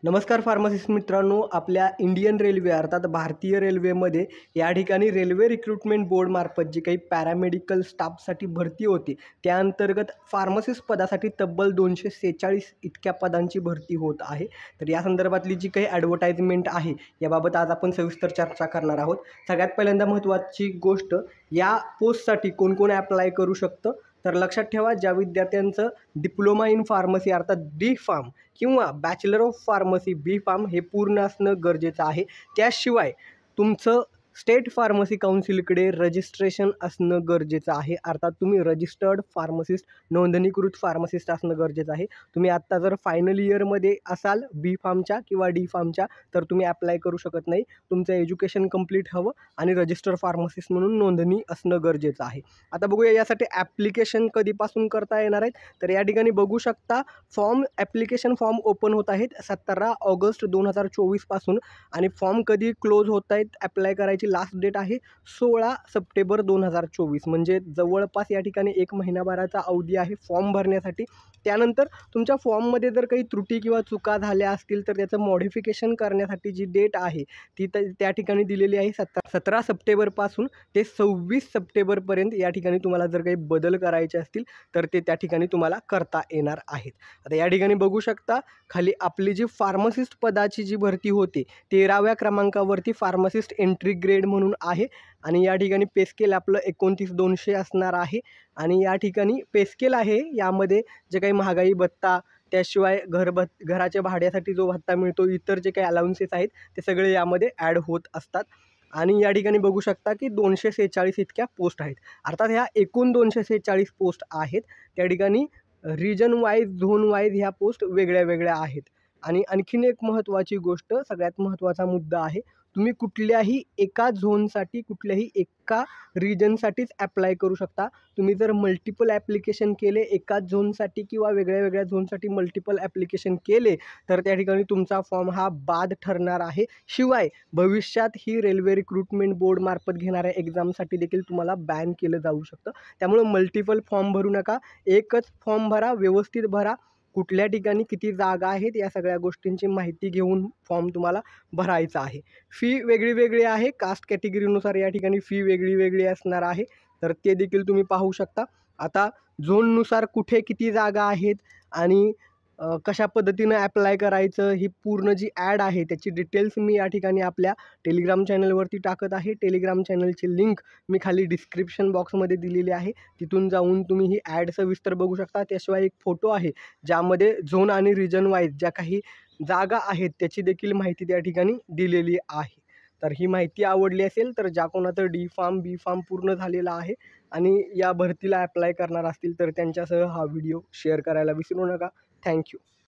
नमस्कार फार्मासिस्ट मित्रांनो, आपल्या इंडियन रेल्वे अर्थात भारतीय रेल्वेमध्ये या ठिकाणी रेल्वे रिक्रुटमेंट बोर्डमार्फत जी काही पॅरामेडिकल स्टाफसाठी भरती होती त्या अंतर्गत फार्मासिस्ट पदासाठी तब्बल 246 इतक्या पदांची भरती होत आहे. तर या संदर्भातली जी काही ॲडव्हर्टाइजमेंट आहे याबाबत आज आपण सविस्तर चर्चा करणार आहोत. सगळ्यात पहिल्यांदा महत्त्वाची गोष्ट, या पोस्टसाठी कोण कोण ॲप्लाय करू शकतं. तर लक्षात ठेवा, ज्या विद्यार्थ्यांचं डिप्लोमा इन फार्मसी अर्थात डी फार्म किंवा bachelor of pharmacy B pharm हे पूर्ण असणं गरजेचं आहे. त्याशिवाय तुमचं स्टेट फार्मसी काउन्सिलकडे रजिस्ट्रेशन असणं गरजेचं आहे. अर्थात तुम्ही रजिस्टर्ड फार्मसिस्ट, नोंदणीकृत फार्मसिस्ट असणं गरजेचं आहे. तुम्ही आत्ता जर फायनल इयरमध्ये असाल बी फार्मच्या किंवा डी फार्मच्या तर तुम्ही ॲप्लाय करू शकत नाही. तुमचं एज्युकेशन कंप्लीट हवं आणि रजिस्टर्ड फार्मसिस्ट म्हणून नोंदणी असणं गरजेचं आहे. आता बघूया यासाठी ॲप्लिकेशन कधीपासून करता येणार आहेत. तर या ठिकाणी बघू शकता, ॲप्लिकेशन फॉर्म ओपन होत आहेत 17 ऑगस्ट 2024 पासून आणि फॉर्म कधी क्लोज होत आहेत, ॲप्लाय करायची लास्ट डेट आहे 16 सप्टेंबर 2024. म्हणजे जवळपास या ठिकाणी 1 महिनाभराचा अवधी आहे फॉर्म भरण्यासाठी. त्यानंतर तुमच्या फॉर्ममध्ये जर काही त्रुटी किंवा चुका झाल्या असतील तर त्याचं मॉडिफिकेशन करण्यासाठी जी डेट आहे ती त्या ठिकाणी दिलेली आहे 17 सप्टेंबरपासून ते 26 सप्टेंबरपर्यंत. या ठिकाणी तुम्हाला जर काही बदल करायचे असतील तर ते त्या ठिकाणी तुम्हाला करता येणार आहेत. आता या ठिकाणी बघू शकता, खाली आपली जी फार्मसिस्ट पदाची जी भरती होते 13व्या क्रमांकावरती फार्मसिस्ट एंट्री ग्रेड म्हणून आहे आणि या ठिकाणी पे स्केल आपलं 29,200 असणार आहे. आणि या ठिकाणी पे स्केल आहे, यामध्ये जे काही महागाई भत्ता, त्याशिवाय घराच्या भाड्यासाठी जो भत्ता मिळतो, इतर जे काही अलाउन्सेस आहेत ते सगळे यामध्ये ॲड होत असतात. आणि या ठिकाणी बघू शकता की 246 इतक्या पोस्ट आहेत. अर्थात ह्या एकूण 246 पोस्ट आहेत. त्या ठिकाणी रिजन वाईज, झोन वाईज ह्या पोस्ट वेगळ्या वेगळ्या आहेत. आणि आणखीन एक महत्त्वाची गोष्ट, सगळ्यात महत्त्वाचा मुद्दा आहे, तुम्ही कुठल्याही एका झोनसाठी, कुठल्याही एका रिजनसाठीच ॲप्लाय करू शकता. तुम्ही जर मल्टिपल ॲप्लिकेशन केले एकाच झोनसाठी किंवा वेगळ्या वेगळ्या झोनसाठी मल्टिपल ॲप्लिकेशन केले तर त्या ठिकाणी तुमचा फॉर्म हा बाद ठरणार आहे. शिवाय भविष्यात ही रेल्वे रिक्रुटमेंट बोर्डमार्फत घेणाऱ्या एक्झामसाठी देखील तुम्हाला बॅन केलं जाऊ शकतं. त्यामुळे मल्टिपल फॉर्म भरू नका, एकच फॉर्म भरा, व्यवस्थित भरा. कुठल्या ठिकाणी किती जागा आहेत या सगळ्या गोष्टींची माहिती घेऊन फॉर्म तुम्हाला भरायचा आहे. फी वेगळी वेगळी आहे, कास्ट कॅटेगरीनुसार या ठिकाणी फी वेगळी वेगळी असणार आहे. तर ते देखील तुम्ही पाहू शकता. आता झोननुसार कुठे किती जागा आहेत आणि कशा पद्धतीनं ॲप्लाय करायचं, ही पूर्ण जी ॲड आहे त्याची डिटेल्स मी या ठिकाणी आपल्या टेलिग्राम चॅनलवरती टाकत आहे. टेलिग्राम चॅनलची लिंक मी खाली डिस्क्रिप्शन बॉक्समध्ये दिलेली आहे. तिथून जाऊन तुम्ही ही ॲड सविस्तर बघू शकता. त्याशिवाय एक फोटो आहे ज्यामध्ये झोन आणि रिजन वाईज ज्या काही जागा आहेत त्याची देखील माहिती त्या ठिकाणी दिलेली आहे. तर ही माहिती आवडली असेल तर ज्या कोणाचं डी फार्म, बी फार्म पूर्ण झालेला आहे आणि या भरतीला ॲप्लाय करणार असतील तर त्यांच्यासह हा व्हिडिओ शेअर करायला विसरू नका. थँक्यू.